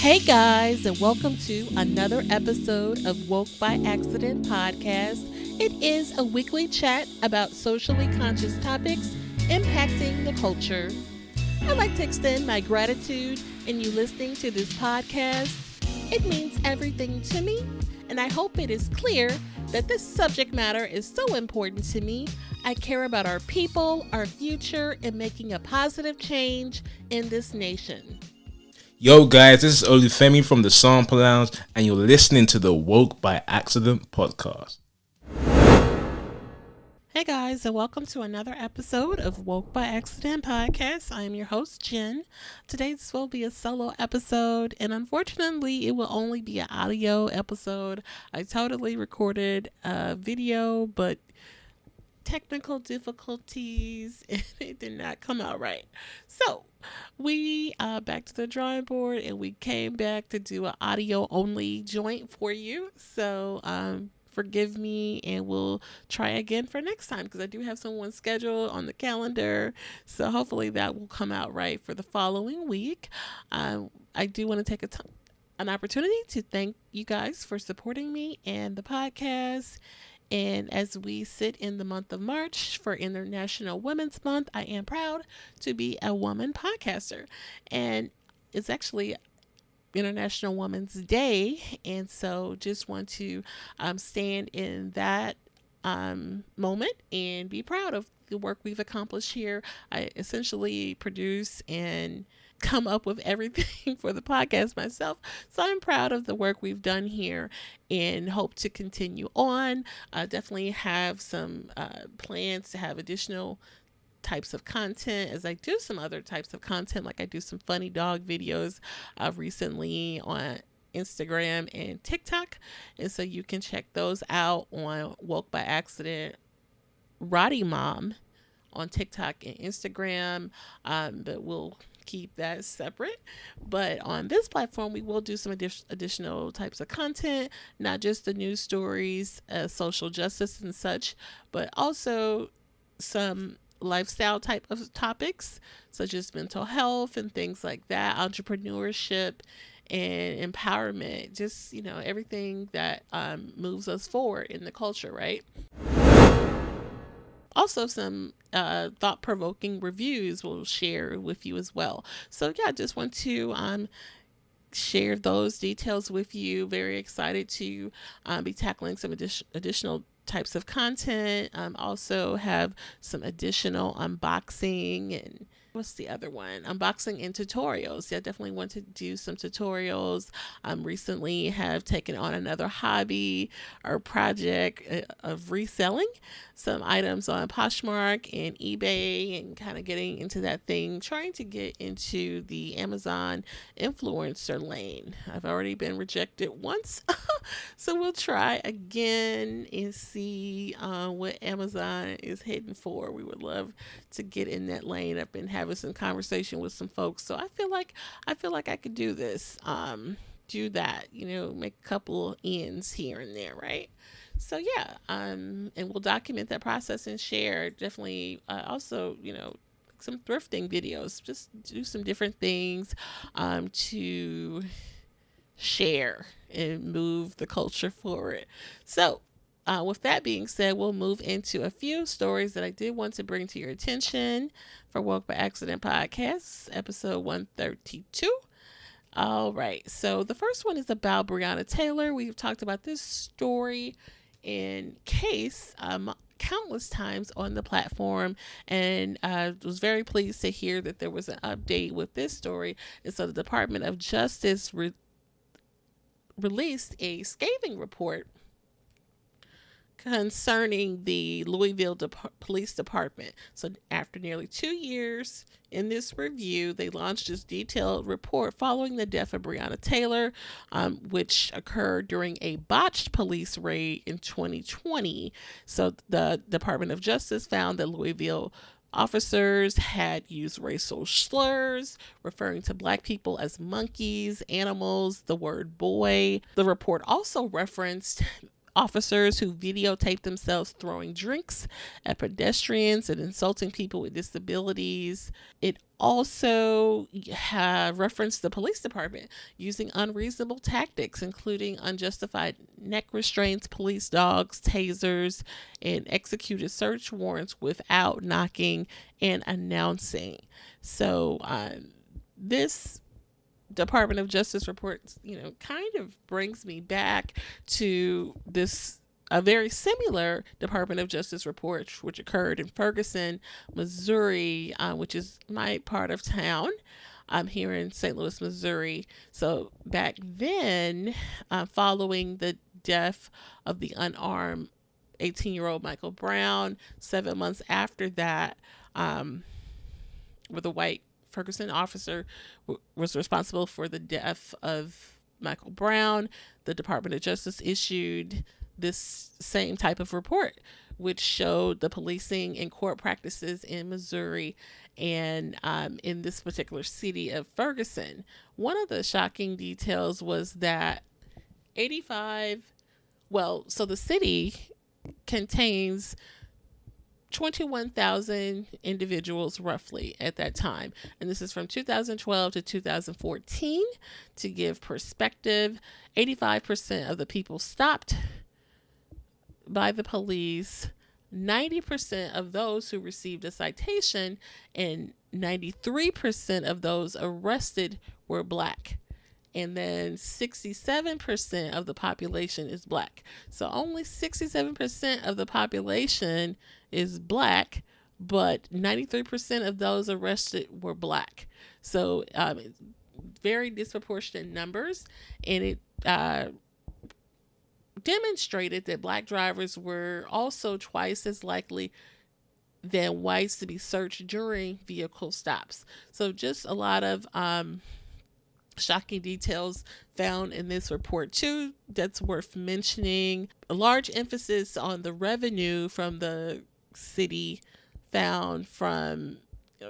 Hey guys, and welcome to another episode of Woke by Accident podcast. It is a weekly chat about socially conscious topics impacting the culture. I'd like to extend my gratitude in you listening to this podcast. It means everything to me, and I hope it is clear that this subject matter is so important to me. I care about our people, our future, and making a positive change in this nation. Yo guys, this is Olufemi from the Sample Lounge and you're listening to the Woke by Accident podcast. Hey guys, and welcome to another episode of Woke by Accident podcast. I am your host, Jen. Today this will be a solo episode, and unfortunately it will only be an audio episode. I totally recorded a video, but technical difficulties and it did not come out right. So we back to the drawing board, and we came back to do an audio only joint for you. So forgive me, and we'll try again for next time because I do have someone scheduled on the calendar. So hopefully that will come out right for the following week. I do want to take an opportunity to thank you guys for supporting me and the podcast. And as we sit in the month of March for International Women's Month, I am proud to be a woman podcaster. And it's actually International Women's Day. And so just want to stand in that moment and be proud of the work we've accomplished here. I essentially produce and come up with everything for the podcast myself. So I'm proud of the work we've done here and hope to continue on. Definitely have some plans to have additional types of content as I do some other types of content, like I do some funny dog videos recently on Instagram and TikTok. And so you can check those out on Woke by Accident Roddy Mom on TikTok and Instagram. But we'll keep that separate. But on this platform, we will do some additional types of content, not just the news stories, social justice and such, but also some lifestyle type of topics such as mental health and things like that, entrepreneurship and empowerment, just everything that moves us forward in the culture, right? Also, some thought-provoking reviews we'll share with you as well. So yeah, just want to share those details with you. Very excited to be tackling some additional types of content. Also have some additional unboxing and what's the other one? Unboxing and tutorials. Yeah, definitely want to do some tutorials. Recently have taken on another hobby or project of reselling some items on Poshmark and eBay, and kind of getting into that thing, trying to get into the Amazon influencer lane. I've already been rejected once, so we'll try again and see what Amazon is heading for. We would love to get in that lane. I've been having some conversation with some folks, so I feel like I could do this, do that, make a couple ends here and there, right? So yeah, and we'll document that process and share. Definitely, also, some thrifting videos. Just do some different things to share and move the culture forward. So with that being said, we'll move into a few stories that I did want to bring to your attention for Woke by Accident podcast, episode 132. All right, so the first one is about Breonna Taylor. We've talked about this story in case countless times on the platform, and was very pleased to hear that there was an update with this story. And so the Department of Justice released a scathing report concerning the Louisville Police Department. So after nearly 2 years in this review, they launched this detailed report following the death of Breonna Taylor, which occurred during a botched police raid in 2020. So the Department of Justice found that Louisville officers had used racial slurs, referring to Black people as monkeys, animals, the word boy. The report also referenced officers who videotaped themselves throwing drinks at pedestrians and insulting people with disabilities. It also referenced the police department using unreasonable tactics, including unjustified neck restraints, police dogs, tasers, and executed search warrants without knocking and announcing. So this Department of Justice report, kind of brings me back to this a very similar Department of Justice report, which occurred in Ferguson, Missouri, which is my part of town. I'm here in St. Louis, Missouri. So back then, following the death of the unarmed 18-year-old Michael Brown, 7 months after that, with a white Ferguson officer was responsible for the death of Michael Brown, the Department of Justice issued this same type of report, which showed the policing and court practices in Missouri and in this particular city of Ferguson. One of the shocking details was that so the city contains 21,000 individuals roughly at that time. And this is from 2012 to 2014. To give perspective, 85% of the people stopped by the police, 90% of those who received a citation, and 93% of those arrested were Black. And then 67% of the population is Black. So only 67% of the population is Black, but 93% of those arrested were Black. So very disproportionate numbers, and it demonstrated that Black drivers were also twice as likely than whites to be searched during vehicle stops. So just a lot of shocking details found in this report too that's worth mentioning. A large emphasis on the revenue from the city found from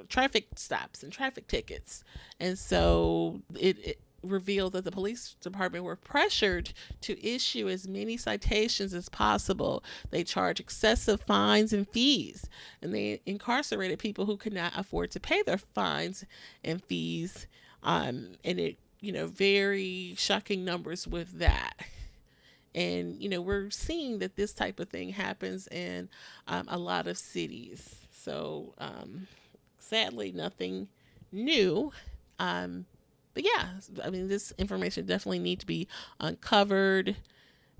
traffic stops and traffic tickets. And so it revealed that the police department were pressured to issue as many citations as possible. They charge excessive fines and fees, and they incarcerated people who could not afford to pay their fines and fees. And it, very shocking numbers with that. And, we're seeing that this type of thing happens in a lot of cities. So, sadly, nothing new. But yeah, this information definitely needs to be uncovered.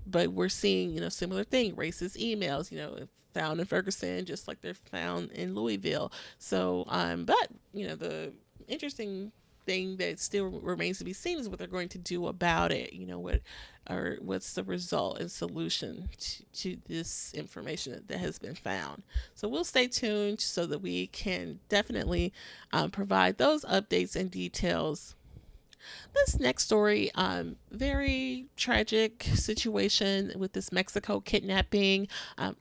But we're seeing, similar thing, racist emails, found in Ferguson, just like they're found in Louisville. So, but, the interesting thing that still remains to be seen is what they're going to do about it. What's the result and solution to this information that has been found. So we'll stay tuned so that we can definitely provide those updates and details. This next story, very tragic situation with this Mexico kidnapping.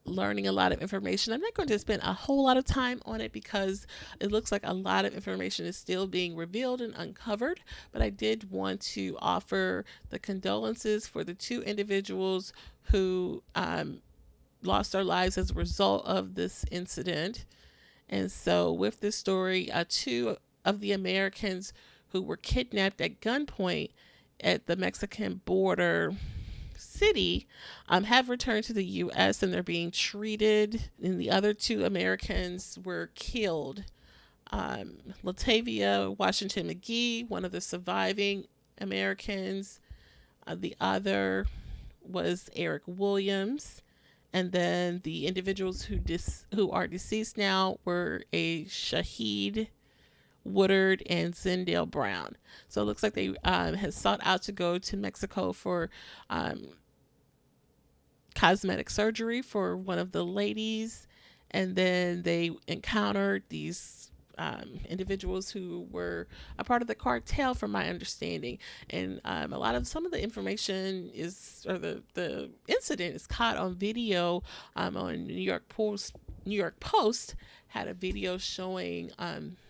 Learning a lot of information. I'm not going to spend a whole lot of time on it because it looks like a lot of information is still being revealed and uncovered, but I did want to offer the condolences for the two individuals who lost their lives as a result of this incident. And so with this story, two of the Americans who were kidnapped at gunpoint at the Mexican border city have returned to the U.S. and they're being treated. And the other two Americans were killed. Latavia Washington McGee, one of the surviving Americans. The other was Eric Williams. And then the individuals who are deceased now were a Shahid Woodard and Zendale Brown. So it looks like they had sought out to go to Mexico for cosmetic surgery for one of the ladies, and then they encountered these individuals who were a part of the cartel, from my understanding. And some of the information the incident is caught on video on New York Post had a video showing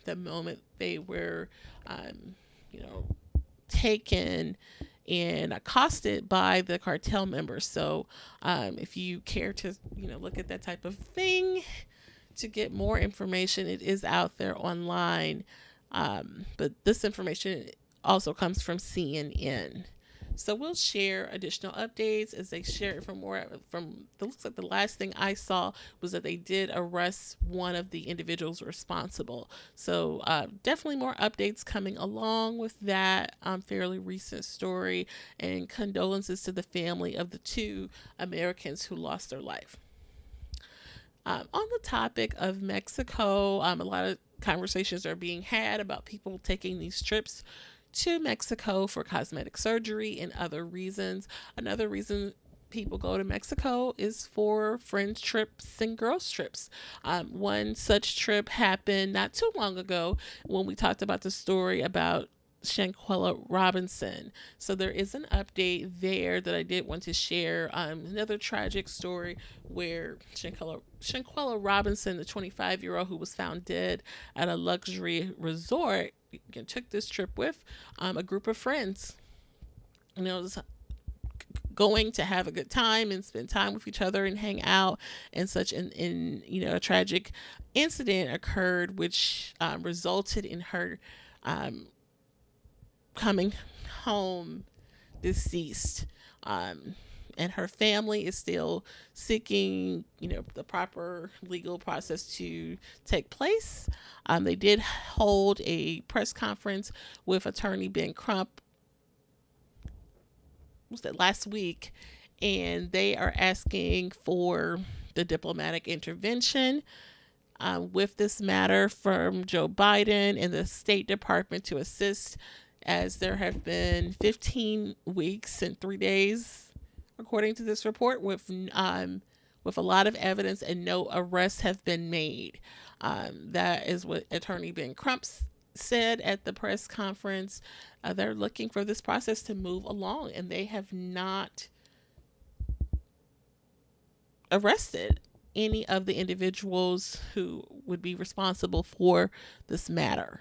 the moment they were taken, and accosted by the cartel members. So if you care to, look at that type of thing to get more information, it is out there online. But this information also comes from CNN. So we'll share additional updates as they share it looks like the last thing I saw was that they did arrest one of the individuals responsible. So definitely more updates coming along with that fairly recent story, and condolences to the family of the 2 Americans who lost their life. On the topic of Mexico, a lot of conversations are being had about people taking these trips to Mexico for cosmetic surgery and other reasons. Another reason people go to Mexico is for friends trips and girls trips. One such trip happened not too long ago when we talked about the story about Shanquella Robinson. So there is an update there that I did want to share. Another tragic story where Shanquella Robinson, the 25-year-old who was found dead at a luxury resort, took this trip with a group of friends. It was going to have a good time and spend time with each other and hang out, and such. A tragic incident occurred, which resulted in her coming home deceased. And her family is still seeking, the proper legal process to take place. They did hold a press conference with attorney Ben Crump, was that last week, and they are asking for the diplomatic intervention with this matter from Joe Biden and the State Department to assist, as there have been 15 weeks and 3 days, according to this report, with a lot of evidence and no arrests have been made. That is what attorney Ben Crump said at the press conference. They're looking for this process to move along, and they have not arrested any of the individuals who would be responsible for this matter.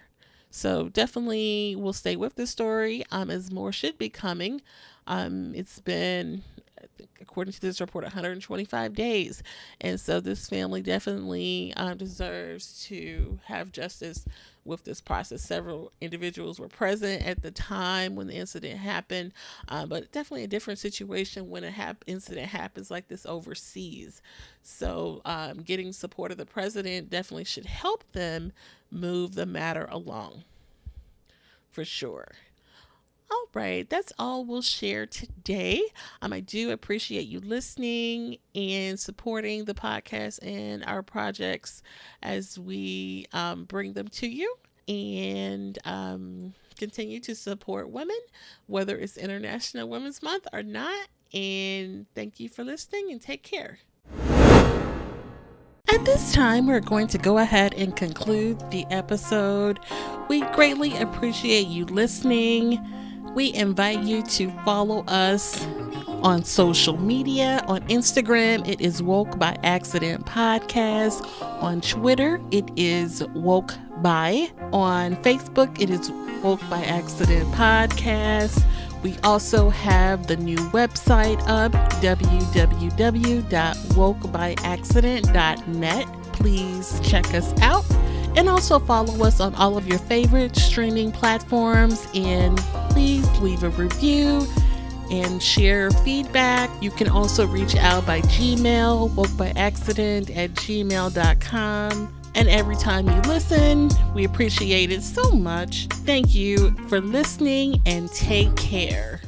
So definitely we'll stay with this story as more should be coming. It's been, I think, according to this report, 125 days. And so this family definitely deserves to have justice with this process. Several individuals were present at the time when the incident happened, but definitely a different situation when an incident happens like this overseas. So getting support of the president definitely should help them move the matter along, for sure. All right, that's all we'll share today. I do appreciate you listening and supporting the podcast and our projects as we bring them to you, and continue to support women, whether it's International Women's Month or not. And thank you for listening, and take care. At this time, we're going to go ahead and conclude the episode. We greatly appreciate you listening. We invite you to follow us on social media. On Instagram, it is Woke by Accident Podcast. On Twitter, it is Woke by. On Facebook, it is Woke by Accident Podcast. We also have the new website up, www.wokebyaccident.net. Please check us out, and also follow us on all of your favorite streaming platforms, and please leave a review and share feedback. You can also reach out by Gmail, wokebyaccident@gmail.com. And every time you listen, we appreciate it so much. Thank you for listening, and take care.